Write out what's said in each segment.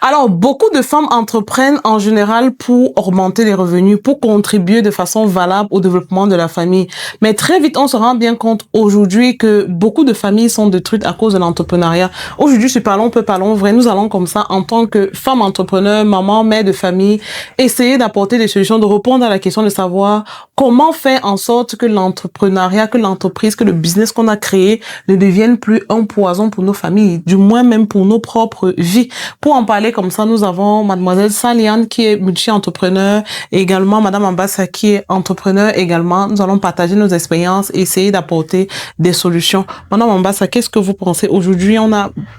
Alors, beaucoup de femmes entreprennent en général pour augmenter les revenus, pour contribuer de façon valable au développement de la famille. Mais très vite, on se rend bien compte aujourd'hui que beaucoup de familles sont détruites à cause de l'entrepreneuriat. Aujourd'hui, parlons vrai. Nous allons comme ça, en tant que femme entrepreneur, maman, mère de famille, essayer d'apporter des solutions, de répondre à la question de savoir comment faire en sorte que l'entrepreneuriat, que l'entreprise, que le business qu'on a créé ne devienne plus un poison pour nos familles, du moins même pour nos propres vies. Pour en parler comme ça, nous avons mademoiselle Saliane qui est multi-entrepreneur et également madame Ambassa qui est entrepreneur également. Nous allons partager nos expériences et essayer d'apporter des solutions. Madame Ambassa, qu'est-ce que vous pensez? Aujourd'hui,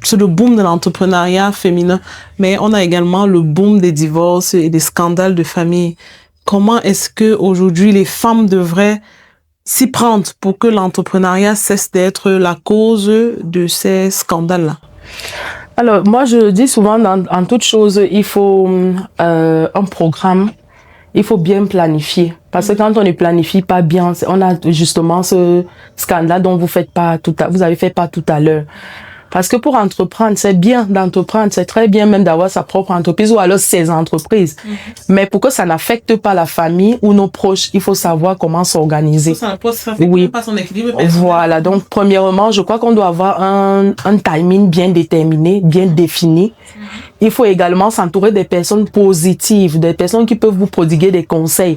c'est le boom de l'entrepreneuriat féminin, mais on a également le boom des divorces et des scandales de famille. Comment est-ce que aujourd'hui les femmes devraient s'y prendre pour que l'entrepreneuriat cesse d'être la cause de ces scandales-là? Alors, moi, je dis souvent, en toute chose, il faut un programme, il faut bien planifier. Parce que quand on ne planifie pas bien, on a justement ce scandale dont vous avez fait pas tout à l'heure. Parce que pour entreprendre, c'est bien d'entreprendre, c'est très bien même d'avoir sa propre entreprise ou alors ses entreprises. Mais pour que ça n'affecte pas la famille ou nos proches, il faut savoir comment s'organiser. Ça n'affecte pas son équilibre personnel. Voilà, donc premièrement, je crois qu'on doit avoir un timing bien déterminé, bien défini. Il faut également s'entourer des personnes positives, des personnes qui peuvent vous prodiguer des conseils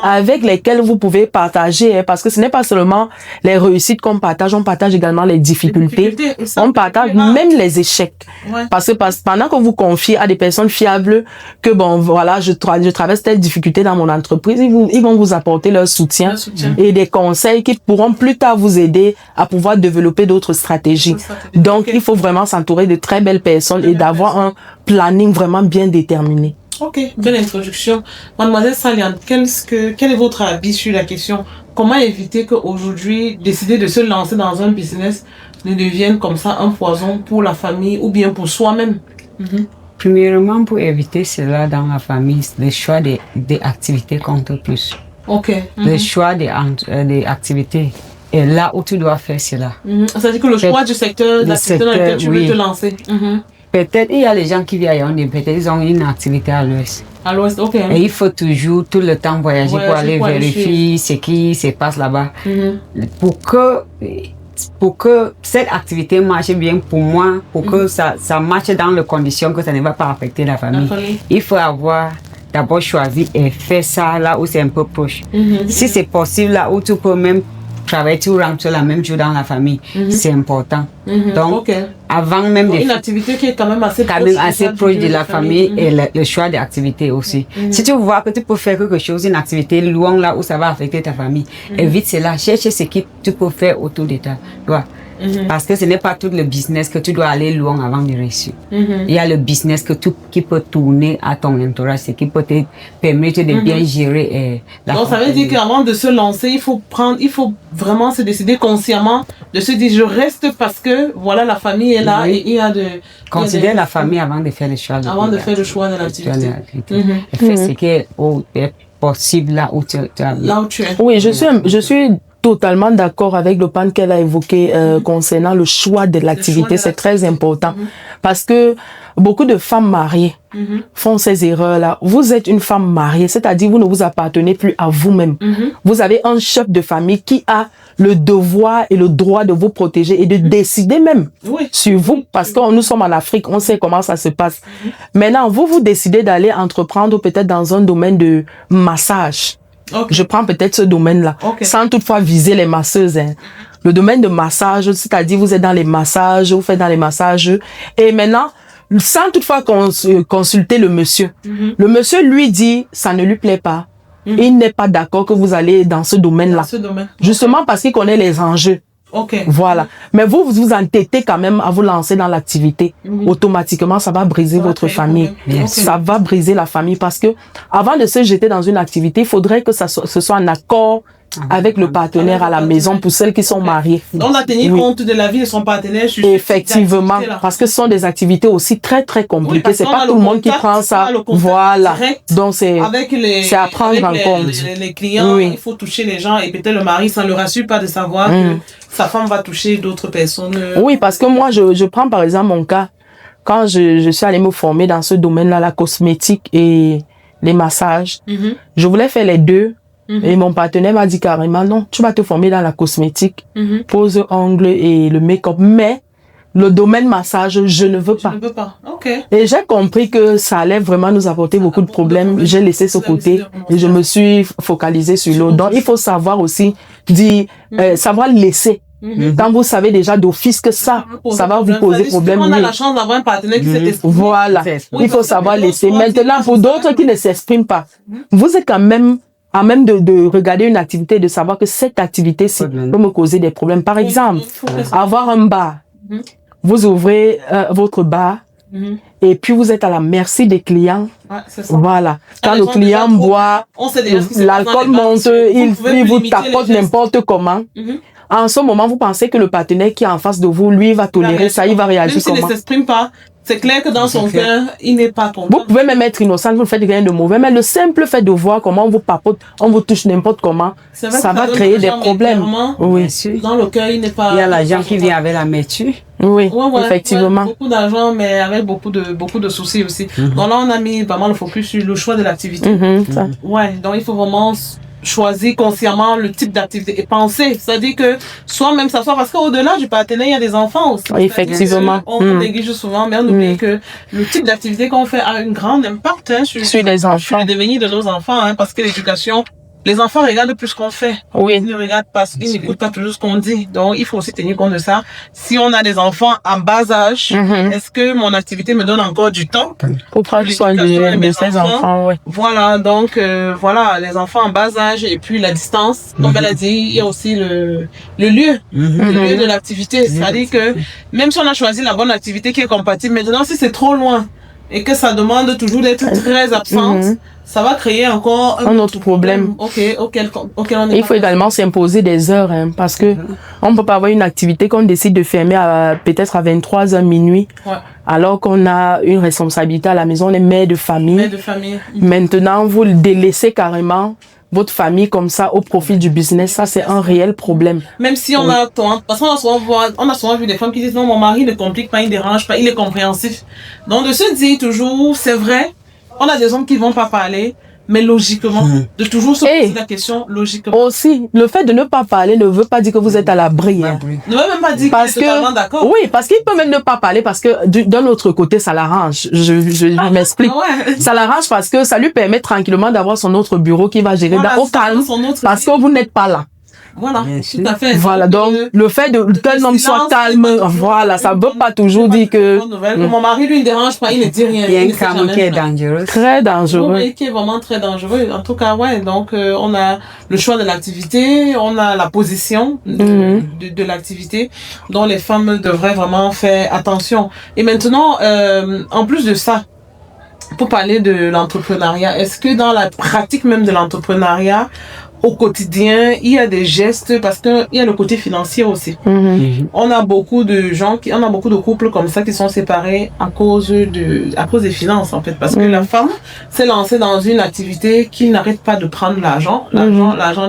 avec lesquels vous pouvez partager, parce que ce n'est pas seulement les réussites qu'on partage, on partage également les difficultés. On partage même les échecs. Parce que pendant que vous confiez à des personnes fiables que bon, voilà, je traverse telle difficulté dans mon entreprise, ils vont vous apporter leur soutien et des conseils qui pourront plus tard vous aider à pouvoir développer d'autres stratégies. Donc, il faut vraiment s'entourer de très belles personnes et d'avoir un planning vraiment bien déterminé. Ok, belle introduction. Mademoiselle Saliane, quel est votre avis sur la question? Comment éviter qu'aujourd'hui, décider de se lancer dans un business ne devienne comme ça un poison pour la famille ou bien pour soi-même? Premièrement, pour éviter cela dans la famille, le choix des activités compte plus. Ok. Le choix des activités. Et là où tu dois faire cela. C'est-à-dire que le choix du secteur, d'activité dans lequel tu veux te lancer. Peut-être il y a les gens qui viennent à Yaoundé, peut-être ils ont une activité à l'ouest. À l'ouest, ok. Et il faut toujours tout le temps voyager pour aller vérifier ce qui se passe là-bas. Pour que cette activité marche bien pour moi, pour que ça marche dans les conditions que ça ne va pas affecter la famille. Il faut avoir d'abord choisi et faire ça là où c'est un peu proche. Si c'est possible là où tu peux même travailler, tu rentres la même jour dans la famille, c'est important. Donc, avant même une activité qui est quand même assez proche de la famille et le choix des activités aussi. Si tu vois que tu peux faire quelque chose, une activité loin là où ça va affecter ta famille, évite cela, cherche ce que tu peux faire autour de toi. Parce que ce n'est pas tout le business que tu dois aller loin avant de réussir. Il y a le business qui peut tourner à ton entourage, ce qui peut te permettre de bien gérer la Donc ça veut dire qu'avant de se lancer, il faut vraiment se décider consciemment de se dire je reste parce que voilà la famille est là et il y a de... Considère la famille avant de faire le choix. Avant de faire le choix de l'activité. Fais ce qui est possible là où tu es. Oui, je suis totalement d'accord avec le pan qu'elle a évoqué concernant le choix de l'activité. C'est très important parce que beaucoup de femmes mariées font ces erreurs-là. Vous êtes une femme mariée, c'est-à-dire vous ne vous appartenez plus à vous-même. Vous avez un chef de famille qui a le devoir et le droit de vous protéger et de décider même sur vous parce que nous sommes en Afrique, on sait comment ça se passe. Maintenant, vous décidez d'aller entreprendre peut-être dans un domaine de massage. Je prends peut-être ce domaine-là, sans toutefois viser les masseuses. Le domaine de massage, c'est-à-dire vous êtes dans les massages, vous faites dans les massages, et maintenant, sans toutefois consulter le monsieur. Le monsieur lui dit, ça ne lui plaît pas. Il n'est pas d'accord que vous allez dans ce domaine-là. Justement parce qu'il connaît les enjeux. Voilà. Mais vous entêtez quand même à vous lancer dans l'activité. Automatiquement, ça va briser votre famille. Ça va briser la famille parce que avant de se jeter dans une activité, il faudrait que ce soit en accord avec le partenaire à la maison pour celles qui sont mariées. Donc, on a tenu compte de la vie de son partenaire. Effectivement, parce que ce sont des activités aussi très très compliquées. C'est pas tout le monde qui prend ça. Voilà. Donc c'est à prendre en compte. Les clients, il faut toucher les gens et peut-être le mari, ça ne le rassure pas de savoir que sa femme va toucher d'autres personnes. Oui, parce que moi je prends par exemple mon cas. quand je suis allée me former dans ce domaine-là, la cosmétique et les massages, je voulais faire les deux. Et mon partenaire m'a dit carrément, non, tu vas te former dans la cosmétique, pose ongles et le make-up, mais le domaine massage, je ne veux pas. Je ne veux pas. OK. Et j'ai compris que ça allait vraiment nous apporter beaucoup de problèmes. J'ai laissé ce côté et je me suis focalisée sur l'autre. Donc, il faut savoir aussi dire, savoir laisser. Quand vous savez déjà d'office que ça va vous poser problème. On a la chance d'avoir un partenaire qui s'exprime. Voilà. Il faut savoir laisser. Maintenant, pour d'autres qui ne s'expriment pas, vous êtes quand même à même de regarder une activité, de savoir que cette activité-ci peut me causer des problèmes. Par exemple, avoir un bar. Vous ouvrez votre bar et puis vous êtes à la merci des clients. Voilà. Quand le client boit, l'alcool monte, il vous tapote n'importe comment. En ce moment, vous pensez que le partenaire qui est en face de vous, lui, va tolérer ça, il va réagir comment? Même s'il ne s'exprime pas, c'est clair que dans son cœur, il n'est pas content. Vous pouvez même être innocent, vous ne faites rien de mauvais, mais le simple fait de voir comment on vous papote, on vous touche n'importe comment, ça va créer des problèmes. Oui. Dans le cœur, il n'est pas... Il y a l'argent qui vient avec l'amertume. Oui, effectivement. Beaucoup d'argent, mais avec beaucoup de soucis aussi. Donc là, on a mis vraiment le focus sur le choix de l'activité. Ouais, donc il faut vraiment choisir consciemment le type d'activité et penser. C'est-à-dire que soi-même s'asseoir, parce qu'au-delà du partenaire, il y a des enfants aussi. Oui, effectivement. On néglige souvent, mais on oublie que le type d'activité qu'on fait a un grand impact sur les enfants. Sur le devenir de nos enfants, parce que l'éducation, les enfants regardent plus ce qu'on fait. Oui. Ils ne regardent pas, ils n'écoutent pas toujours ce qu'on dit. Donc, il faut aussi tenir compte de ça. Si on a des enfants en bas âge, est-ce que mon activité me donne encore du temps pour prendre soin de ces enfants? Oui. Voilà, donc voilà, les enfants en bas âge et puis la distance. Comme elle a dit, il y a aussi le lieu, le lieu de l'activité. C'est-à-dire que même si on a choisi la bonne activité qui est compatible, maintenant si c'est trop loin et que ça demande toujours d'être très absente, ça va créer encore un autre problème. Il faut également s'imposer des heures, parce que on peut pas avoir une activité qu'on décide de fermer peut-être à 23h minuit, alors qu'on a une responsabilité à la maison, on est mère de famille. Maintenant, vous le délaissez carrément votre famille comme ça au profit du business, ça c'est un réel problème. Même si on a parce qu'on a souvent vu des femmes qui disent non, mon mari ne complique pas, il ne dérange pas, il est compréhensif. Donc de se dire toujours, c'est vrai, on a des hommes qui vont pas parler, mais logiquement, de toujours se poser la question logiquement. Aussi, le fait de ne pas parler ne veut pas dire que vous êtes à l'abri. Ne veut même pas dire que vous êtes totalement d'accord. Oui, parce qu'il peut même ne pas parler parce que d'un autre côté, ça l'arrange. Je m'explique. Ça l'arrange parce que ça lui permet tranquillement d'avoir son autre bureau qui va gérer au calme parce que vous n'êtes pas là. Voilà, tout à fait. Voilà, donc le fait qu'un homme soit calme, voilà, ça ne veut pas toujours dire que... Mon mari, lui, ne dérange pas, il ne dit rien. Il y a un calme qui est dangereux. Très dangereux. Oui, qui est vraiment très dangereux. En tout cas, ouais, donc on a le choix de l'activité, on a la position de l'activité, dont les femmes devraient vraiment faire attention. Et maintenant, en plus de ça, pour parler de l'entrepreneuriat, est-ce que dans la pratique même de l'entrepreneuriat, au quotidien, il y a des gestes parce que il y a le côté financier aussi. On a beaucoup de gens on a beaucoup de couples comme ça qui sont séparés à cause des finances en fait, parce que la femme s'est lancée dans une activité qui n'arrête pas de prendre l'argent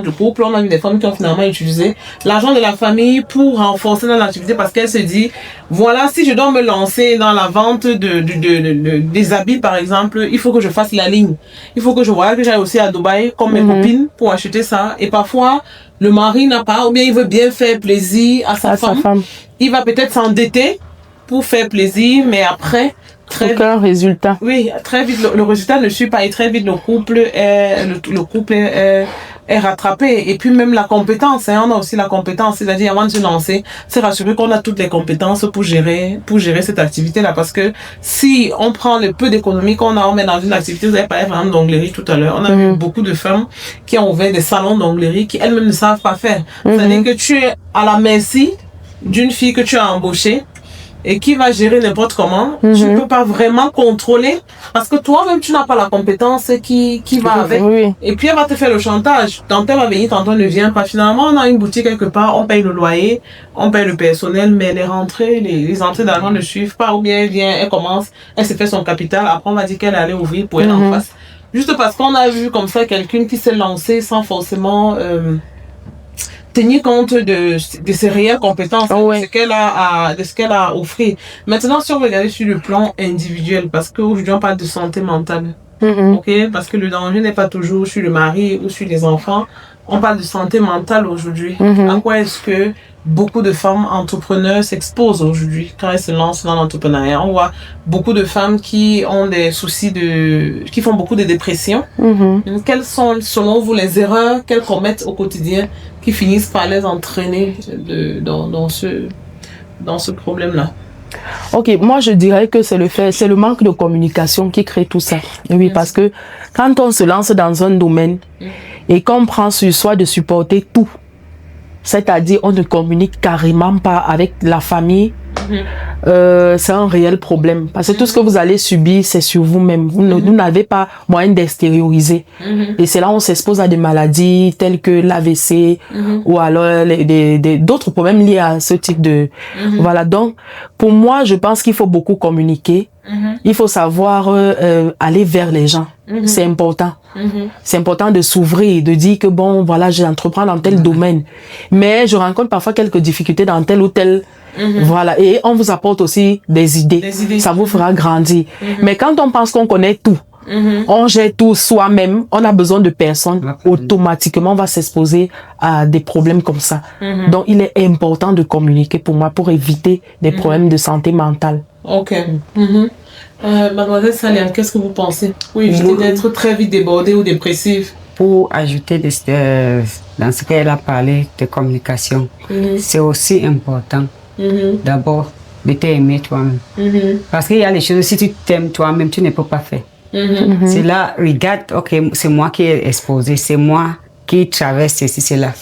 du couple. On a vu des femmes qui ont finalement utilisé l'argent de la famille pour renforcer dans l'activité parce qu'elle se dit voilà, si je dois me lancer dans la vente des habits par exemple, il faut que je fasse la ligne. Il faut que je voyage, que j'aille aussi à Dubaï comme mes copines pour acheter ça. Et parfois, le mari n'a pas, ou bien il veut bien faire plaisir à sa femme. Il va peut-être s'endetter pour faire plaisir, mais après, aucun résultat. Oui, très vite, le résultat ne suit pas et très vite, le couple est rattrapé. Et puis même la compétence, on a aussi la compétence, c'est-à-dire avant de se lancer, c'est rassurer qu'on a toutes les compétences pour gérer cette activité-là. Parce que si on prend le peu d'économies qu'on a, on met dans une activité, vous avez parlé par exemple d'onglerie tout à l'heure, on a vu beaucoup de femmes qui ont ouvert des salons d'onglerie qui elles-mêmes ne savent pas faire. C'est-à-dire que tu es à la merci d'une fille que tu as embauchée et qui va gérer n'importe comment, tu peux pas vraiment contrôler parce que toi-même tu n'as pas la compétence qui va avec. Et puis elle va te faire le chantage. Tantôt elle va venir, tantôt elle ne vient pas. Finalement, on a une boutique quelque part, on paye le loyer, on paye le personnel, mais les entrées d'argent ne suivent pas. Ou bien elle vient, elle commence, elle se fait son capital. Après on va dire qu'elle allait ouvrir pour elle en face. Juste parce qu'on a vu comme ça quelqu'un qui s'est lancé sans forcément tenir compte de ses réelles compétences, de ce qu'elle a à offrir. Maintenant, si on regarde sur le plan individuel, parce qu'aujourd'hui on parle de santé mentale, ok, parce que le danger n'est pas toujours sur le mari ou sur les enfants. On parle de santé mentale aujourd'hui. À quoi est-ce que beaucoup de femmes entrepreneurs s'exposent aujourd'hui quand elles se lancent dans l'entrepreneuriat? On voit beaucoup de femmes qui ont des soucis qui font beaucoup de dépression. Quelles sont, selon vous, les erreurs qu'elles commettent au quotidien qui finissent par les entraîner dans ce problème-là? Ok, moi je dirais que c'est le manque de communication qui crée tout ça. Oui, parce que quand on se lance dans un domaine et qu'on prend sur soi de supporter tout, c'est-à-dire on ne communique carrément pas avec la famille, c'est un réel problème. Parce que tout ce que vous allez subir, c'est sur vous-même. Vous n'avez pas moyen d'extérioriser. Et c'est là où on s'expose à des maladies telles que l'AVC ou alors d'autres problèmes liés à ce type de... Voilà, donc pour moi, je pense qu'il faut beaucoup communiquer. Il faut savoir aller vers les gens. C'est important. C'est important de s'ouvrir, de dire que bon, voilà, j'entreprends dans tel domaine. Mais je rencontre parfois quelques difficultés dans tel ou tel... Voilà, et on vous apporte aussi des idées. Ça vous fera grandir. Mais quand on pense qu'on connaît tout, on gère tout soi-même, on a besoin de personnes, automatiquement on va s'exposer à des problèmes comme ça. Donc il est important de communiquer pour moi, pour éviter des problèmes de santé mentale. Ok. Mademoiselle Saliane, qu'est-ce que vous pensez? Pour éviter d'être très vite débordée ou dépressive? Pour ajouter dans ce qu'elle a parlé de communication, c'est aussi important d'abord de t'aimer toi-même. Parce qu'il y a les choses, si tu t'aimes toi-même, tu ne peux pas faire. C'est là, regarde, ok, c'est moi qui ai exposé, c'est moi qui traverse ceci, cela.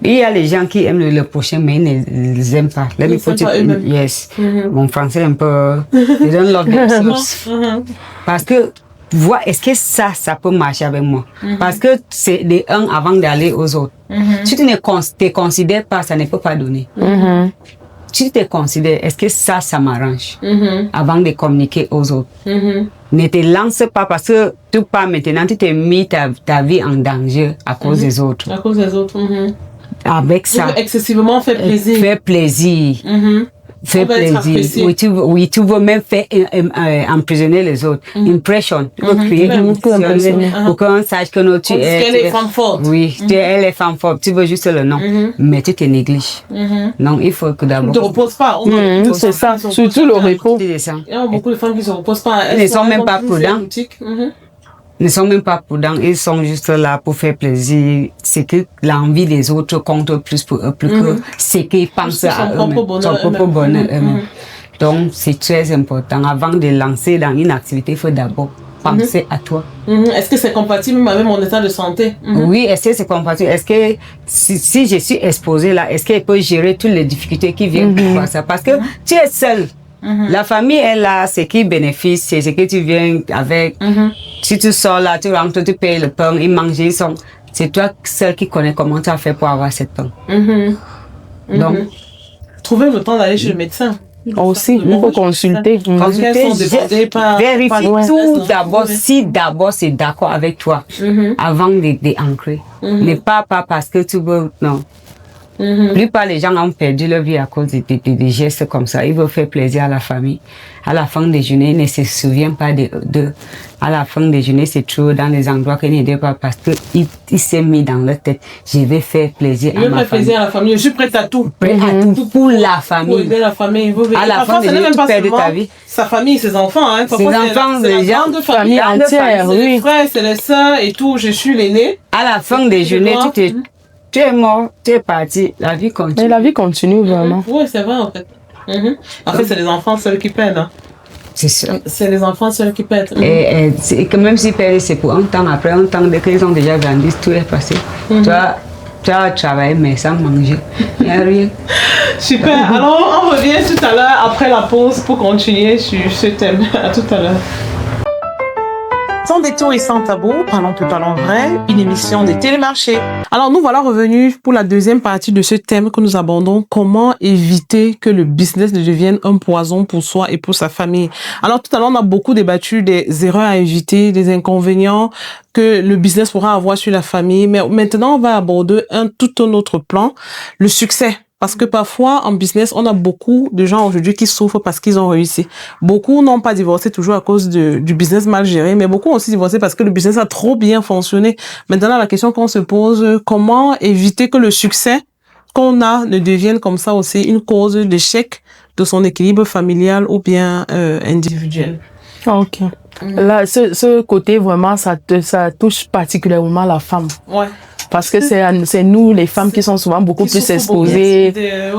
Il y a les gens qui aiment le prochain, mais ils ne les aiment pas. Let me put it, yes. Mon français est un peu... They don't love themselves. Parce que, vois, est-ce que ça peut marcher avec moi? Parce que c'est les uns avant d'aller aux autres. Si tu ne te considères pas, ça ne peut pas donner. Si tu te considères, est-ce que ça m'arrange? Avant de communiquer aux autres. Ne te lance pas parce que tu pars maintenant, tu t'es mis ta vie en danger à cause des autres. À cause des autres. Avec ça. Excessivement fait plaisir. Fait plaisir. Fait plaisir. Oui, tu veux même faire emprisonner les autres. Impression. Tu veux créer une impression pour qu'on sache que tu es femme forte. Oui, tu es les femmes fortes. Tu veux juste le nom. Mais tu te négliges. Non, il faut que d'abord. Tu ne te reposes pas. C'est ça. Surtout le repos. Il y a beaucoup de femmes qui ne se reposent pas. Elles ne sont même pas prudentes. Ne sont même pas prudents, ils sont juste là pour faire plaisir. C'est que l'envie des autres compte plus pour eux, plus que ce qu'ils pensent à eux-mêmes, son propre bonheur eux-mêmes. Donc, c'est très important. Avant de lancer dans une activité, il faut d'abord penser à toi. Est-ce que c'est compatible avec mon état de santé? Oui, est-ce que c'est compatible? Est-ce que si je suis exposée là, est-ce qu'elle peut gérer toutes les difficultés qui viennent pour ça? Parce que tu es seule. La famille est là, c'est qui bénéficie, c'est ce que tu viens avec. Si tu sors là, tu rentres, tu payes le pain, ils mangent, ils sont. C'est toi seul qui connais comment tu as fait pour avoir cette pain. Donc, trouvez le temps d'aller chez le médecin. Aussi, il faut consulter. Vérifie tout d'abord, si d'abord c'est d'accord avec toi, avant d'ancrer. Ne pas parce que tu veux, non. La plupart des gens ont perdu leur vie à cause des gestes comme ça. Ils veulent faire plaisir à la famille. À la fin des journées, ils ne se souviennent pas d'eux. À la fin des journées, c'est toujours dans les endroits qu'ils n'aidaient pas parce qu'ils s'est mis dans leur tête. Je vais faire plaisir à ma famille. Je vais faire plaisir à la famille. Je suis prête à tout. Prête à tout pour la famille. Pour aider la famille. À la fin des journées, tu perds de ta vie. Sa famille, ses enfants. Hein. Ses enfants, les gens de famille entière. C'est les frères, c'est les sœurs et tout. Je suis l'aîné. À la fin des journées, tu es mort, tu es parti, la vie continue. Et la vie continue vraiment. Oui, c'est vrai en fait. En fait, c'est les enfants seuls qui perdent. Hein. C'est ça. C'est les enfants seuls qui perdent. Et même s'ils perdent, c'est pour un temps. Après un temps, dès qu'ils ont déjà grandi, tout est passé. Tu as travaillé, mais sans manger. Il n'y a rien. Super. Alors, on revient tout à l'heure après la pause pour continuer sur ce thème. À tout à l'heure. Sans détour et sans tabou, parlons peu, parlons vrai, une émission de Télémarché. Alors nous voilà revenus pour la deuxième partie de ce thème que nous abordons, comment éviter que le business ne devienne un poison pour soi et pour sa famille. Alors tout à l'heure on a beaucoup débattu des erreurs à éviter, des inconvénients que le business pourra avoir sur la famille, mais maintenant on va aborder tout un autre plan, le succès. Parce que parfois, en business, on a beaucoup de gens aujourd'hui qui souffrent parce qu'ils ont réussi. Beaucoup n'ont pas divorcé toujours à cause du business mal géré, mais beaucoup ont aussi divorcé parce que le business a trop bien fonctionné. Maintenant, la question qu'on se pose, comment éviter que le succès qu'on a ne devienne comme ça aussi une cause d'échec de son équilibre familial ou bien individuel? Ok. Là, ce côté, vraiment, ça touche particulièrement la femme. Ouais. Parce que c'est nous, les femmes, qui sont souvent beaucoup plus exposées,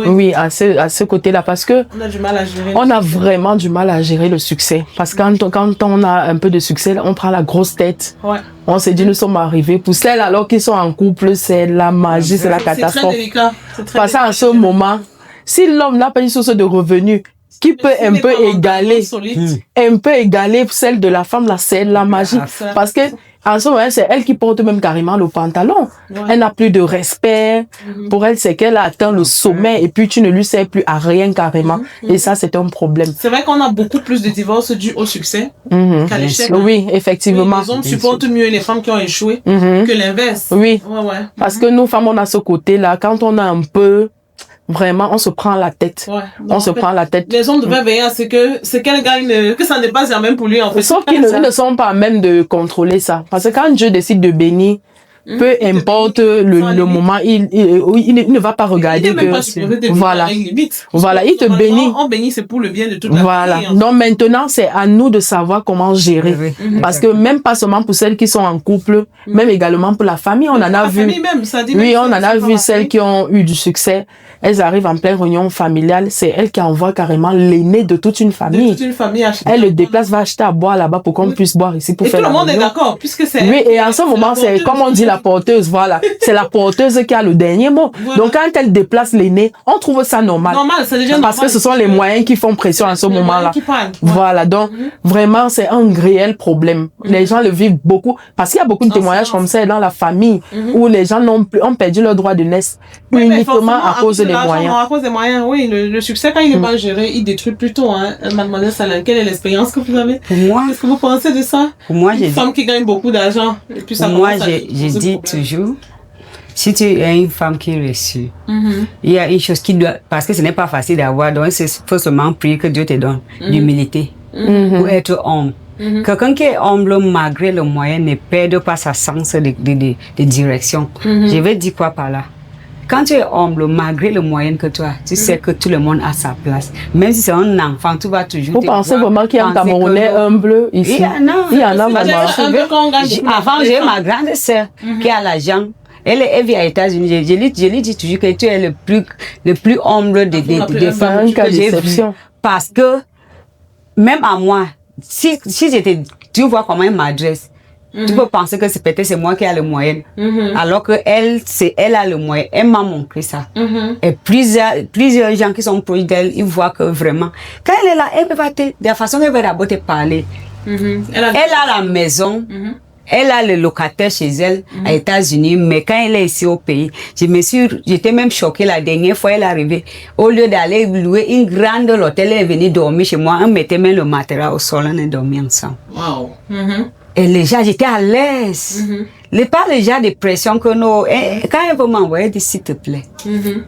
oui, à ce côté-là. Parce que on a du mal à gérer. On a vraiment du mal à gérer le succès. Parce que quand on a un peu de succès, on prend la grosse tête. Ouais. On se dit, nous sommes arrivés. Pour celles alors qui sont en couple, c'est la magie, c'est la catastrophe. C'est très délicat. Parce qu'en ce moment, si l'homme n'a pas une source de revenus, qui peut un peu égaler celle de la femme, là, c'est la magie. Parce que en ce moment, c'est elle qui porte même carrément le pantalon. Ouais. Elle n'a plus de respect. Pour elle, c'est qu'elle a atteint le sommet et puis tu ne lui sers plus à rien carrément. Et ça, c'est un problème. C'est vrai qu'on a beaucoup plus de divorces dus au succès qu'à l'échec. Oui, effectivement. Oui, les hommes supportent mieux les femmes qui ont échoué que l'inverse. Oui. Ouais. Parce que nous, femmes, on a ce côté-là. Quand on a un peu... Vraiment, on se prend la tête. Ouais. On se prend la tête. Les hommes devraient veiller à ce qu'elle gagne, que ça ne passe jamais pour lui, en fait. Sauf qu'ils ne sont pas à même de contrôler ça. Parce que quand Dieu décide de bénir, peu importe le moment, il ne va pas regarder voilà, il te bénit. On bénit, c'est pour le bien de toute la famille. Voilà. Donc maintenant, c'est à nous de savoir comment gérer. Parce que même pas seulement pour celles qui sont en couple, même également pour la famille, on en a vu. Oui, on en a vu celles qui ont eu du succès. Elles arrivent en pleine réunion familiale, c'est elle qui envoie carrément l'aîné de toute une famille. De toute une famille elle le déplace, va acheter à boire là-bas pour qu'on puisse boire ici pour faire la réunion. Et tout le monde est d'accord, puisque c'est... Oui, et en ce moment, c'est comme on dit la porteuse, voilà. C'est la porteuse qui a le dernier mot. Voilà. Donc quand elle déplace l'aîné, on trouve ça normal. Normal, c'est déjà normal. Parce que ce sont les moyens qui font pression en ce moment-là. Voilà, donc vraiment, c'est un réel problème. Les gens le vivent beaucoup, parce qu'il y a beaucoup de témoignages comme ça dans la famille, où les gens ont perdu leur droit de naissance uniquement à cause des moyens. À cause des moyens, oui. Le succès, quand il n'est pas géré, il détruit plutôt. Hein. Mademoiselle Salin, quelle est l'expérience que vous avez? Pour moi, qu'est-ce que vous pensez de ça? Pour moi, une femme qui gagne beaucoup d'argent. Pour moi, j'ai dit toujours, si tu es une femme qui est reçue, il y a une chose qui doit, parce que ce n'est pas facile d'avoir, donc il faut seulement prier que Dieu te donne l'humilité pour être homme. Quelqu'un qui est humble malgré le moyen ne perd pas sa sens de direction. Je vais dire quoi par là? Quand tu es humble, malgré le moyen que tu as, tu sais que tout le monde a sa place. Même si c'est un enfant, tu vas toujours... Vous pensez vraiment qu'il y a un Camerounais humble ici? Il y en a vraiment. Avant, j'ai ma grande sœur qui a l'argent. Elle vit aux États-Unis. Je lui dis toujours que tu es le plus humble des femmes que j'ai vues. Parce que, même à moi, si j'étais... Tu vois comment elle m'adresse. Tu peux penser que peut-être c'est moi qui a le moyen. Alors que elle a le moyen. Elle m'a montré ça. Et plusieurs gens qui sont proches d'elle, ils voient que vraiment, quand elle est là, elle va de la façon qu'elle va d'abord te parler. Elle a la maison. Elle a le locataire chez elle, aux États-Unis, mais quand elle est ici au pays, j'étais même choquée la dernière fois elle est arrivée. Au lieu d'aller louer une grande hôtel, elle est venue dormir chez moi, on mettait même le matelas au sol, on est dormi ensemble. Wow. Et les gens, j'étais à l'aise. Pas les gens de pression que nous, quand elle veut m'envoyer, elle dit s'il te plaît.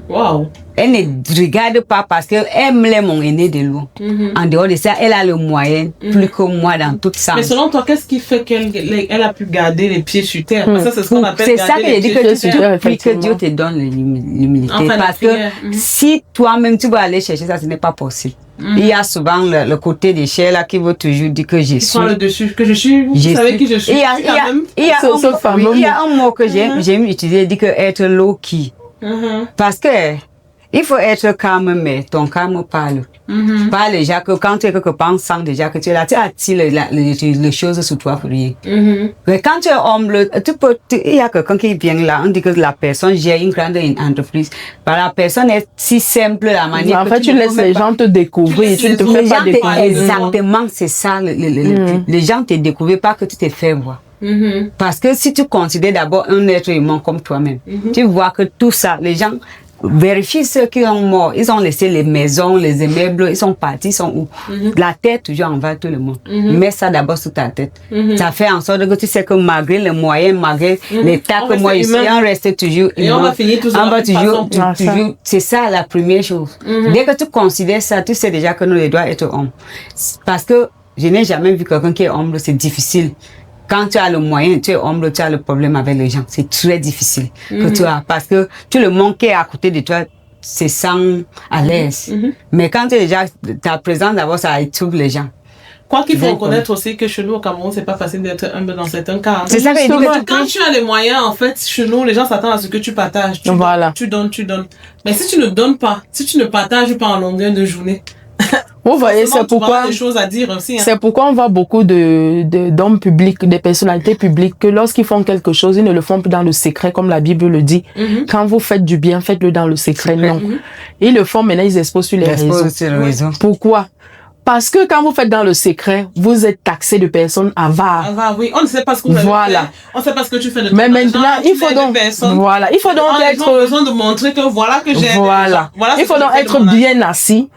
Wow. Elle ne regarde pas parce qu'elle aime mon aîné de loin. En dehors de ça, elle a le moyen, plus que moi dans tout ça. Mais selon toi, qu'est-ce qui fait qu'elle a pu garder les pieds sur terre? Ça, c'est ce qu'on appelle c'est ça que j'ai dit que Dieu te donne l'humilité. Enfin, parce que si toi-même tu vas aller chercher ça, ce n'est pas possible. Il y a souvent le côté des chers là qui veut toujours dire que je suis. Le dessus, que je suis. Vous savez qui je suis. Il y a un mot que j'aime utiliser, dit que être low-key. Parce que Il faut être calme, mais ton calme parle. Pas déjà que quand tu es quelque part, sens déjà que tu es là, tu attires les choses sur toi pour rien. Mais quand tu es humble, il y a quelqu'un qui vient là, on dit que la personne gère une grande entreprise. La personne est si simple, la manière. En fait, tu laisses les gens te découvrir, tu ne te fais pas découvrir. Exactement, c'est ça. Les gens te découvrent pas que tu te fais voir. Parce que si tu considères d'abord un être humain comme toi-même, tu vois que tout ça, les gens vérifient ceux qui sont morts. Ils ont laissé les maisons, les immeubles, ils sont partis, ils sont où? La tête toujours envers tout le monde. Mets ça d'abord sur ta tête. Ça fait en sorte que tu sais que malgré les moyens, malgré l'état que moi ici, on reste toujours humain. Et on va finir toujours. On va toujours, c'est ça la première chose. Dès que tu considères ça, tu sais déjà que nous, les doigts être hommes. Parce que je n'ai jamais vu quelqu'un qui est humble, c'est difficile. Quand tu as le moyen, tu es humble, tu as le problème avec les gens. C'est très difficile que tu as. Parce que tout le monde qui est à côté de toi se sent à l'aise. Mais quand tu es déjà, ta présence d'abord, ça étouffe les gens. Quoi qu'il faut reconnaître aussi que chez nous au Cameroun, c'est pas facile d'être humble dans certains cas. C'est ça que je dis. Quand tu as les moyens, en fait, chez nous, les gens s'attendent à ce que tu partages. Tu donnes. Mais si tu ne donnes pas, si tu ne partages pas en longueur de journée, vous voyez, c'est pourquoi, des choses à dire aussi, hein. C'est pourquoi on voit beaucoup d'hommes publics, des personnalités publiques, que lorsqu'ils font quelque chose, ils ne le font plus dans le secret, comme la Bible le dit. Quand vous faites du bien, faites-le dans le secret. Non. Ils le font, maintenant ils exposent sur les réseaux. Pourquoi? Parce que quand vous faites dans le secret, vous êtes taxé de personnes avares. Avares, oui. On ne sait pas ce que vous avez fait. On ne sait pas ce que tu fais de ton Mais maintenant, il faut donc, voilà. Il faut donc être, ils ont besoin de montrer que voilà que j'ai. Voilà. Il faut donc être bien assis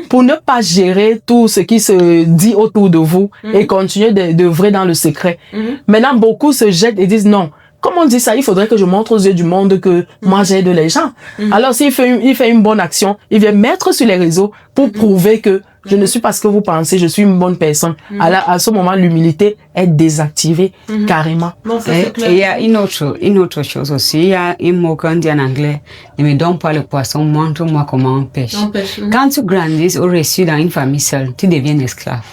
pour ne pas gérer tout ce qui se dit autour de vous et continuer d'œuvrer dans le secret. Maintenant, beaucoup se jettent et disent non. Comme on dit ça, il faudrait que je montre aux yeux du monde que moi j'aide les gens. Alors s'il fait une bonne action, il vient mettre sur les réseaux pour prouver que je ne suis pas ce que vous pensez, je suis une bonne personne. Alors à ce moment, l'humilité est désactivée carrément. Non, et il y a une autre chose aussi. Il y a un mot qu'on dit en anglais, ne me donne pas le poisson, montre-moi comment on pêche. Quand tu grandis au reçu dans une famille seule, tu deviens esclave.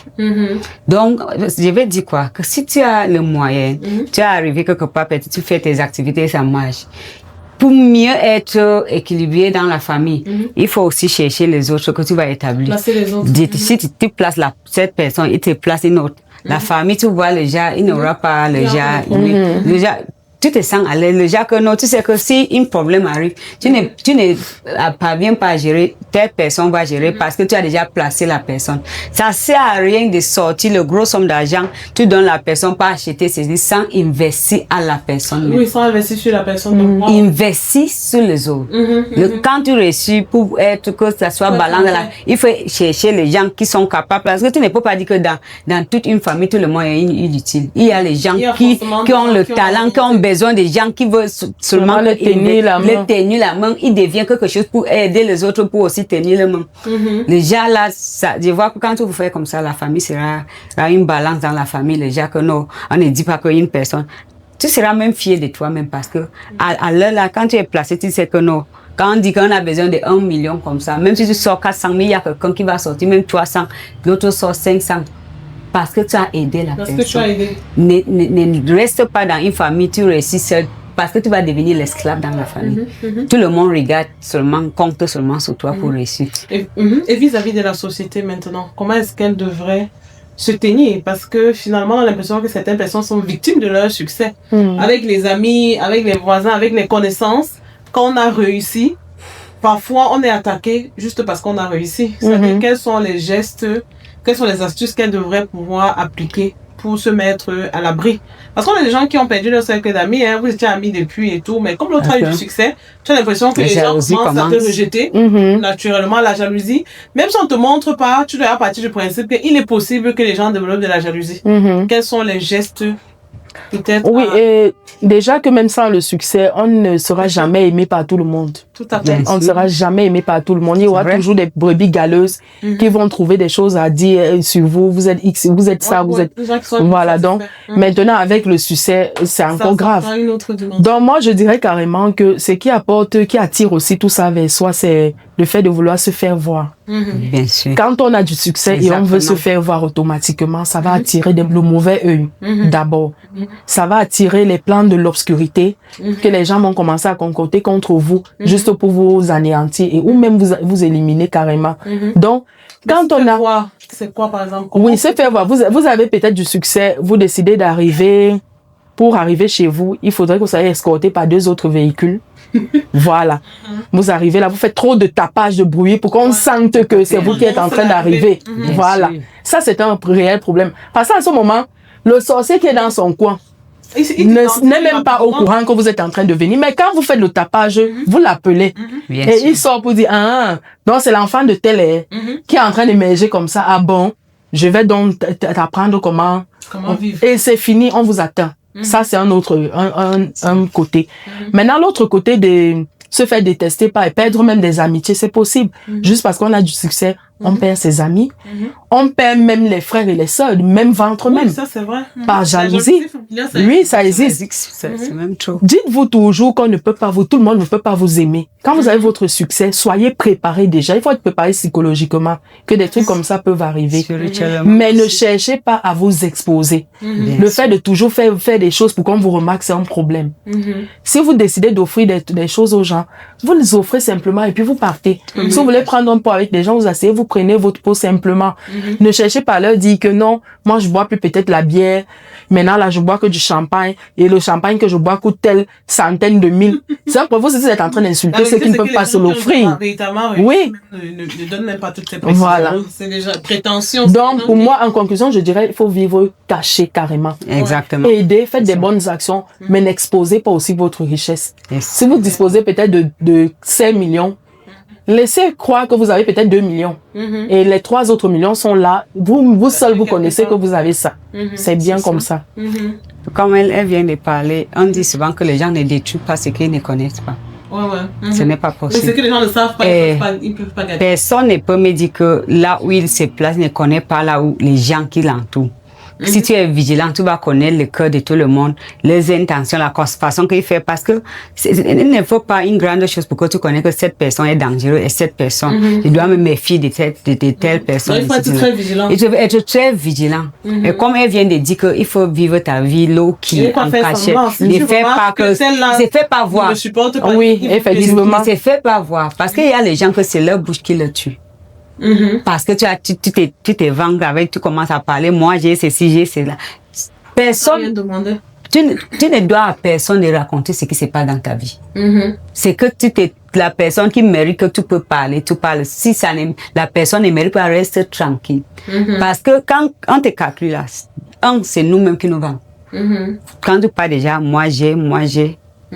Donc, je vais dire quoi? Que si tu as le moyen, tu es arrivé quelque part, tu fais tes activités, ça marche. Pour mieux être équilibré dans la famille, il faut aussi chercher les autres que tu vas établir. Placer les autres. Si tu places cette personne, il te place une autre. La famille, tu vois, le genre, il n'aura pas le genre. Tu te sens à l'aise. Le genre que non, tu sais que si un problème arrive, tu ne parviens pas à gérer, telle personne va gérer parce que tu as déjà placé la personne. Ça sert à rien de sortir le gros somme d'argent, tu donnes la personne pas acheter ceci sans investir à la personne. Oui, sans investir sur la personne. Investir sur les autres. Quand tu réussis pour être que ça soit balance, il faut chercher les gens qui sont capables parce que tu ne peux pas dire que dans toute une famille, tout le monde est inutile. Il y a les gens qui ont le talent, qui ont besoin des gens qui veulent seulement le tenir la main, il devient quelque chose pour aider les autres pour aussi tenir la main. Les gens là, je vois que quand vous faites comme ça, la famille sera une balance dans la famille. Les gens que non, on ne dit pas qu'une personne, tu seras même fier de toi-même parce que à l'heure là, quand tu es placé, tu sais que non. Quand on dit qu'on a besoin de 1 million comme ça, même si tu sors 400 000, il y a quelqu'un qui va sortir même 300, l'autre sort 500. Parce que tu as aidé la personne. Parce que tu as aidé. Ne reste pas dans une famille, tu réussis seul. Parce que tu vas devenir l'esclave dans la famille. Tout le monde regarde seulement, compte seulement sur toi pour réussir. Et vis-à-vis de la société maintenant, comment est-ce qu'elle devrait se tenir? Parce que finalement, on a l'impression que certaines personnes sont victimes de leur succès. Avec les amis, avec les voisins, avec les connaissances. Quand on a réussi, parfois on est attaqué juste parce qu'on a réussi. C'est-à-dire quels sont les gestes, quelles sont les astuces qu'elle devrait pouvoir appliquer pour se mettre à l'abri. Parce qu'on a des gens qui ont perdu leur cercle d'amis, vous étiez amis depuis et tout, mais comme l'autre a eu du succès, tu as l'impression que les gens commencent à te rejeter, naturellement, la jalousie. Même si on ne te montre pas, tu dois partir du principe qu'il est possible que les gens développent de la jalousie. Quels sont les gestes peut-être? Oui, et déjà que même sans le succès, on ne sera jamais aimé par tout le monde. Tout à fait. On ne sera jamais aimé par tout le monde. Il y aura toujours des brebis galeuses qui vont trouver des choses à dire sur vous. Vous êtes X, vous êtes ça, vous êtes... Voilà, donc maintenant avec le succès, c'est encore grave. Donc moi, je dirais carrément que ce qui attire aussi tout ça vers soi, c'est le fait de vouloir se faire voir. Bien sûr. Quand on a du succès et on veut se faire voir automatiquement, ça va attirer le mauvais œil d'abord. Ça va attirer les plans de l'obscurité que les gens vont commencer à concocter contre vous, juste pour vous anéantir ou même vous éliminer carrément. Donc, quand on a... C'est quoi, par exemple? Oui, se faire voir. Vous avez peut-être du succès, vous décidez d'arriver... Pour arriver chez vous, il faudrait que vous soyez escorté par 2 autres véhicules. Voilà. Vous arrivez là, vous faites trop de tapage, de bruit pour qu'on sente que c'est vous qui êtes en train d'arriver. Voilà. Ça, c'est un réel problème. Parce qu'à ce moment, le sorcier qui est dans son coin n'est même pas au courant que vous êtes en train de venir. Mais quand vous faites le tapage, vous l'appelez. Et il sort pour dire, donc c'est l'enfant de tel qui est en train d'émerger comme ça. Ah bon, je vais donc t'apprendre comment vivre. Et c'est fini, on vous attend. Ça, c'est un autre, un côté. Maintenant, l'autre côté de se faire détester par et perdre même des amitiés, c'est possible. Juste parce qu'on a du succès, on perd ses amis, on perd même les frères et les sœurs, même ventre même. Ça, c'est vrai. Par jalousie. Oui, ça existe. C'est même trop. Dites-vous toujours qu'on ne peut pas tout le monde ne peut pas vous aimer. Quand vous avez votre succès, soyez préparés déjà. Il faut être préparé psychologiquement, que des trucs comme ça peuvent arriver. Mais ne cherchez pas à vous exposer. Le fait de toujours faire des choses pour qu'on vous remarque, c'est un problème. Si vous décidez d'offrir des choses aux gens, vous les offrez simplement et puis vous partez. Si vous voulez prendre un pot avec des gens, vous asseyez, vous prenez votre pot simplement. Ne cherchez pas à leur dire que non, moi je bois plus peut-être la bière, maintenant là je bois que du champagne et le champagne que je bois coûte telle centaine de mille. C'est pour vous, vous êtes en train d'insulter ceux qui ne peuvent pas se l'offrir. Oui. Ne donne même pas toutes ces précisions. Voilà. C'est déjà prétention. Donc pour moi, en conclusion, je dirais il faut vivre caché carrément. Exactement. Aider, faites des bonnes actions, mais n'exposez pas aussi votre richesse. Si vous disposez peut-être de 5 millions, laissez croire que vous avez peut-être 2 millions. Et les 3 autres millions sont là. Vous seul, vous connaissez que vous avez ça. C'est bien comme ça. Comme elle vient de parler, on dit souvent que les gens ne détruisent pas ce qu'ils ne connaissent pas. Ce n'est pas possible. Mais c'est que les gens ne savent pas, ils peuvent pas gagner. Personne ne peut me dire que là où il se place ne connaît pas là où les gens qui l'entourent. Si tu es vigilant, tu vas connaître le cœur de tout le monde, les intentions, la façon qu'il fait, parce que il ne faut pas une grande chose pour que tu connaisses que cette personne est dangereuse et cette personne, je dois me méfier de telle personne. Il faut être très vigilant. Il faut être très vigilant. Et comme elle vient de dire qu'il faut vivre ta vie low-key, en cachette, ne fais pas que, ne fait pas voir. Oui, effectivement. Ne se fait pas voir. Parce qu'il y a les gens que c'est leur bouche qui le tue. Parce que tu te vangues avec, tu commences à parler, moi j'ai ceci, j'ai cela. Personne, tu ne dois à personne de raconter ce qui se passe dans ta vie. C'est que la personne qui mérite que tu peux parler, tu parles. Si la personne ne mérite pas, reste tranquille. Parce que quand on te calcule là, c'est nous-mêmes qui nous vendons. Quand tu parles déjà, moi j'ai,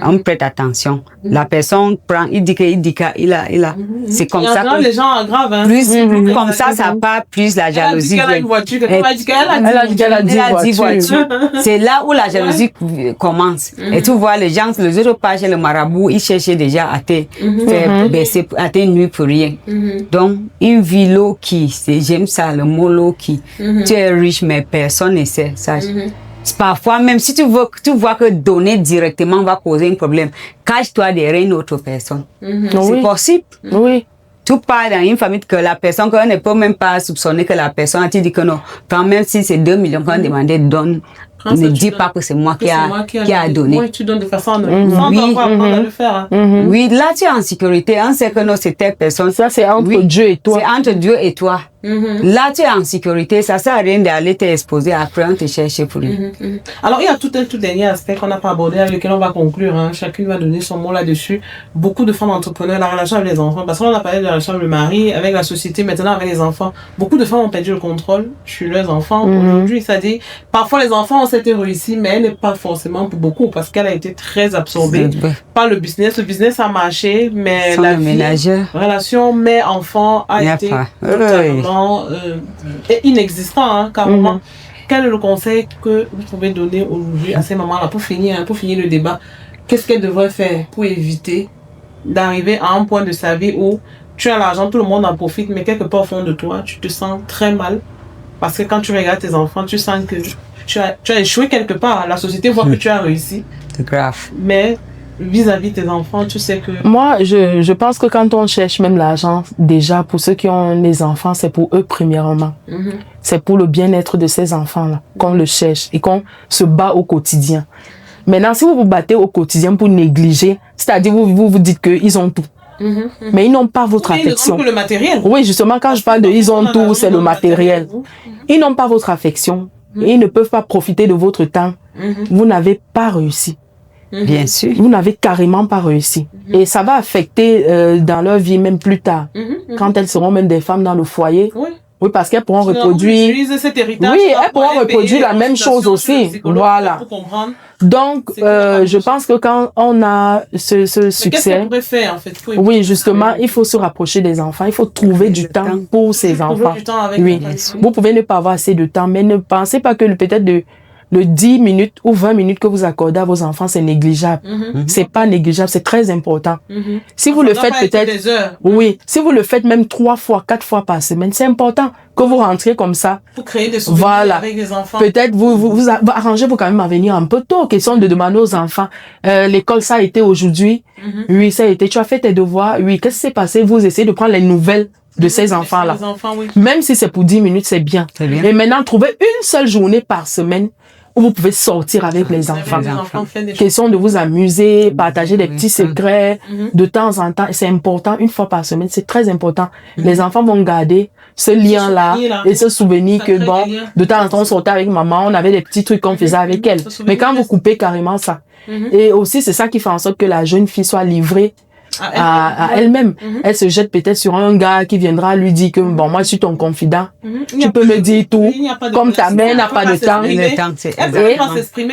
on prête attention. La personne prend, il dit il a. C'est comme ça que les gens aggravent. Hein. Plus comme ça part, plus la jalousie vient. Elle a dit qu'elle a une voiture. Elle a dit qu'elle a 10 voitures. C'est là où la jalousie commence. Et tu vois, les gens, les autres pages, le marabout, ils cherchaient déjà à te faire baisser, à te nuire pour rien. Donc, une vie low-key, j'aime ça, le mot low-key. Tu es riche, mais personne ne sait ça. Parfois, même si tu vois que donner directement va causer un problème, cache-toi derrière une autre personne. C'est possible. Oui. Tu pars dans une famille que la personne, qu'on ne peut même pas soupçonner que la personne a dit que non. Quand même si c'est 2 millions qu'on demandait, donne. Ne dis pas que c'est moi qui a donné. Oui, tu donnes de façon sans le faire. Oui, là tu es en sécurité. On sait que non, c'est telle personne. Ça, c'est entre Dieu et toi. C'est entre Dieu et toi. Là, tu es en sécurité. Ça sert à rien d'aller t'exposer. Après, on te cherche pour lui. Alors, il y a tout dernier aspect qu'on n'a pas abordé, avec lequel on va conclure. Hein. Chacune va donner son mot là-dessus. Beaucoup de femmes entrepreneurs, la relation avec les enfants. Parce qu'on a parlé de la relation avec le mari, avec la société, maintenant avec les enfants. Beaucoup de femmes ont perdu le contrôle sur leurs enfants. Aujourd'hui, ça dit, parfois les enfants ont été réussis, mais elle n'est pas forcément pour beaucoup, parce qu'elle a été très absorbée par le business. Le business a marché, mais sans la relation mère-enfant a été inexistant, hein, carrément. Quel est le conseil que vous pouvez donner aujourd'hui à ces mamans-là pour finir le débat? Qu'est-ce qu'elles devraient faire pour éviter d'arriver à un point de sa vie où tu as l'argent, tout le monde en profite, mais quelque part au fond de toi, tu te sens très mal? Parce que quand tu regardes tes enfants, tu sens que tu as échoué quelque part. La société voit que tu as réussi. C'est grave. Mais vis-à-vis de tes enfants, tu sais que... Moi, je pense que quand on cherche même l'argent, déjà, pour ceux qui ont les enfants, c'est pour eux premièrement. C'est pour le bien-être de ces enfants-là qu'on le cherche et qu'on se bat au quotidien. Maintenant, si vous vous battez au quotidien pour négliger, c'est-à-dire vous dites qu'ils ont tout. Mais ils n'ont pas votre affection. Le matériel. Oui, justement, quand je parle de ils ont tout, c'est le matériel. Ils n'ont pas votre affection. Et ils ne peuvent pas profiter de votre temps. Vous n'avez pas réussi. Bien sûr. Vous n'avez carrément pas réussi. Et ça va affecter dans leur vie même plus tard. Quand elles seront même des femmes dans le foyer. Oui, parce qu'elles pourront reproduire. Oui, elles pourront reproduire la même chose aussi. Voilà. Donc, je pense que quand on a ce succès. Qu'est-ce qu'elle pourrait faire, en fait? Oui, justement, il faut se rapprocher des enfants. Il faut trouver du temps pour ces enfants. Oui. Vous pouvez ne pas avoir assez de temps, mais ne pensez pas que peut-être le 10 minutes ou 20 minutes que vous accordez à vos enfants, c'est négligeable. C'est pas négligeable, c'est très important. Si vous le faites peut-être, oui, si vous le faites même 3 fois, 4 fois par semaine, c'est important que vous rentriez comme ça. Pour créer des souvenirs avec les enfants. Peut-être vous arrangez-vous quand même à venir un peu tôt. Question de demander aux enfants, l'école ça a été aujourd'hui. Oui, ça a été. Tu as fait tes devoirs. Oui, qu'est-ce qui s'est passé? Vous essayez de prendre les nouvelles de ces enfants-là. Même si c'est pour 10 minutes, c'est bien. Et maintenant, trouvez une seule journée par semaine où vous pouvez sortir avec les enfants. Question de vous amuser, partager des petits secrets de temps en temps. C'est important, une fois par semaine, c'est très important. Les enfants vont garder ce lien-là et ce souvenir que bon, de temps en temps, on sortait avec maman, on avait des petits trucs qu'on faisait avec elle. Mais quand vous coupez carrément ça, et aussi c'est ça qui fait en sorte que la jeune fille soit livrée à elle-même. Elle se jette peut-être sur un gars qui viendra lui dire que bon, moi je suis ton confident. Tu peux me dire tout. Comme ta mère n'a pas de temps.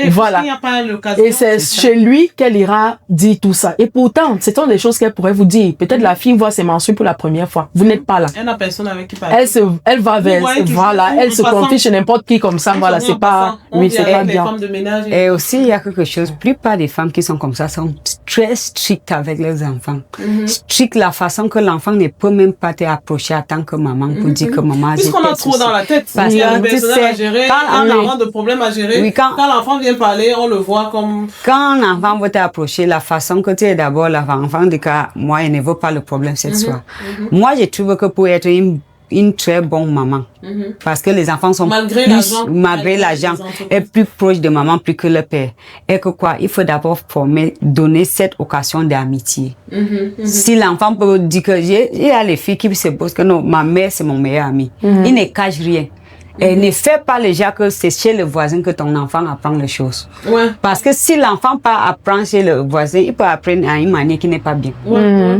Voilà. Et c'est chez lui qu'elle ira dire tout ça. Et pourtant, ce sont des choses qu'elle pourrait vous dire. Peut-être la fille voit ses menstrues pour la première fois. Vous n'êtes pas là. Elle n'a personne avec qui parler. Elle va vers, voilà, elle se confie chez n'importe qui comme ça. Voilà, c'est pas, oui, c'est pas bien. Et aussi, il y a quelque chose. La plupart des femmes qui sont comme ça sont très strictes avec leurs enfants. Strict la façon que l'enfant ne peut même pas t'approcher en tant que maman pour dire que maman a puisqu'on a trop dans la tête. Parce qu'il y a un personnel à gérer, un enfant de problème à gérer. Oui, quand l'enfant vient parler, on le voit comme... Quand un enfant veut t'approcher, la façon que tu es d'abord l'enfant dit que moi, il ne veut pas le problème cette fois. Moi, je trouve que pour être une très bonne maman. Parce que les enfants sont malgré l'argent, est plus proche de maman plus que le père. Et que quoi, il faut d'abord donner cette occasion d'amitié. Si l'enfant peut dire que il y a les filles qui se posent que non, ma mère c'est mon meilleur ami. Il ne cache rien. Et ne fais pas déjà que c'est chez le voisin que ton enfant apprend les choses. Parce que si l'enfant pas apprend chez le voisin, il peut apprendre à une manière qui n'est pas bien.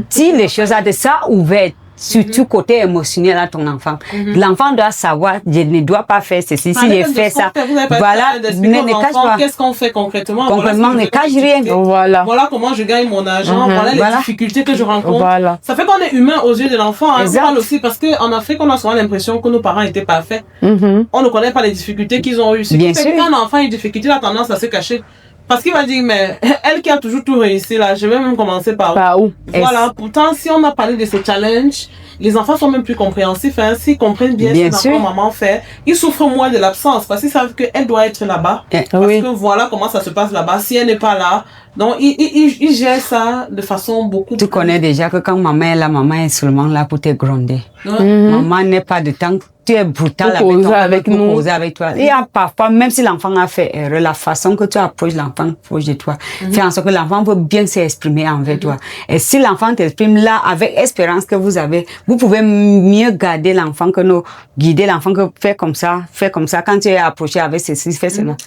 Si les choses ont de ça ouvertes, surtout côté émotionnel à ton enfant. L'enfant doit savoir, je ne dois pas faire ceci, si je fais ça. Voilà, ne cache pas. Qu'est-ce qu'on fait concrètement? Concrètement, ne cache rien. Voilà comment je gagne mon argent, voilà les difficultés que je rencontre. Ça fait qu'on est humain aux yeux de l'enfant. On parle aussi parce qu'en Afrique, on a souvent l'impression que nos parents étaient parfaits. On ne connaît pas les difficultés qu'ils ont eues. Bien sûr. Quand un enfant a une difficulté, il a tendance à se cacher. Parce qu'il va dire, mais elle qui a toujours tout réussi là, je vais même commencer par où? Voilà, pourtant, si on a parlé de ces challenges, les enfants sont même plus compréhensifs, hein, s'ils comprennent bien ce que maman fait, ils souffrent moins de l'absence parce qu'ils savent qu'elle doit être là-bas. Parce que voilà comment ça se passe là-bas. Si elle n'est pas là, donc ils gèrent ça de façon beaucoup Tu connais déjà que quand maman est là, maman est seulement là pour te gronder. Maman n'est pas de temps. Tu es brutal avec nous. Avec toi. Il y a parfois, même si l'enfant a fait erreur, la façon que tu approches l'enfant proche de toi, fait en sorte que l'enfant veut bien s'exprimer envers toi. Et si l'enfant t'exprime là, avec espérance que vous avez, vous pouvez mieux garder l'enfant que nous, guider l'enfant que fais comme ça. Quand tu es approché avec ceci, fais cela.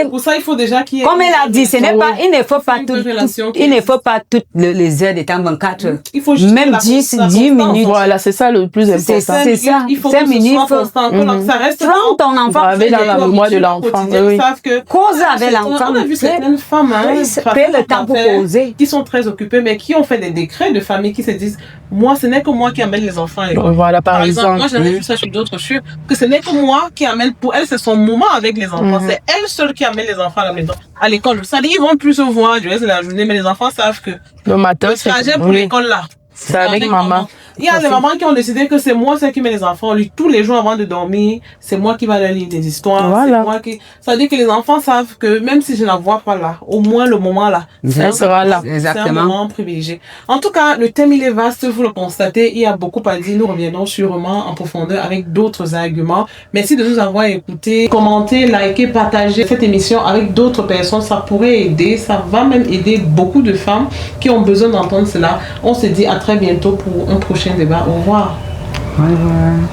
Pour ça, il faut déjà qu'il y ait... Comme elle a dit, il ne faut pas toutes les heures de temps, 24 heures. Il faut même 10 minutes. Voilà, c'est ça le plus important. C'est ça. Il faut 5 minutes. Ça reste prends ton enfant avec dans la mémoire de l'enfant. Cause avec l'enfant. On a vu certaines femmes le temps pour causer, qui sont très occupées mais qui ont fait des décrets de famille qui se disent moi ce n'est que moi qui amène les enfants à l'école. Voilà, par exemple. Moi j'avais vu ça chez d'autres choses que ce n'est que moi qui amène, pour elle c'est son moment avec les enfants, c'est elle seule qui amène les enfants à la maison, à l'école. Ça dit ils vont plus se voir du reste de la journée mais les enfants savent que le matin le trajet pour l'école là c'est avec maman. Il y a des mamans qui ont décidé que c'est moi celle qui met les enfants au lit tous les jours avant de dormir. C'est moi qui va leur lire des histoires. Voilà. C'est moi qui... Ça veut dire que les enfants savent que même si je ne la vois pas là, au moins le moment là, Elle sera là. c'est un moment privilégié. En tout cas, le thème il est vaste, vous le constatez. Il y a beaucoup à dire. Nous reviendrons sûrement en profondeur avec d'autres arguments. Merci de nous avoir écoutés. Commentez, likez, partagez cette émission avec d'autres personnes. Ça pourrait aider. Ça va même aider beaucoup de femmes qui ont besoin d'entendre cela. On se dit à très bientôt pour un prochain débat. Au revoir. Au revoir.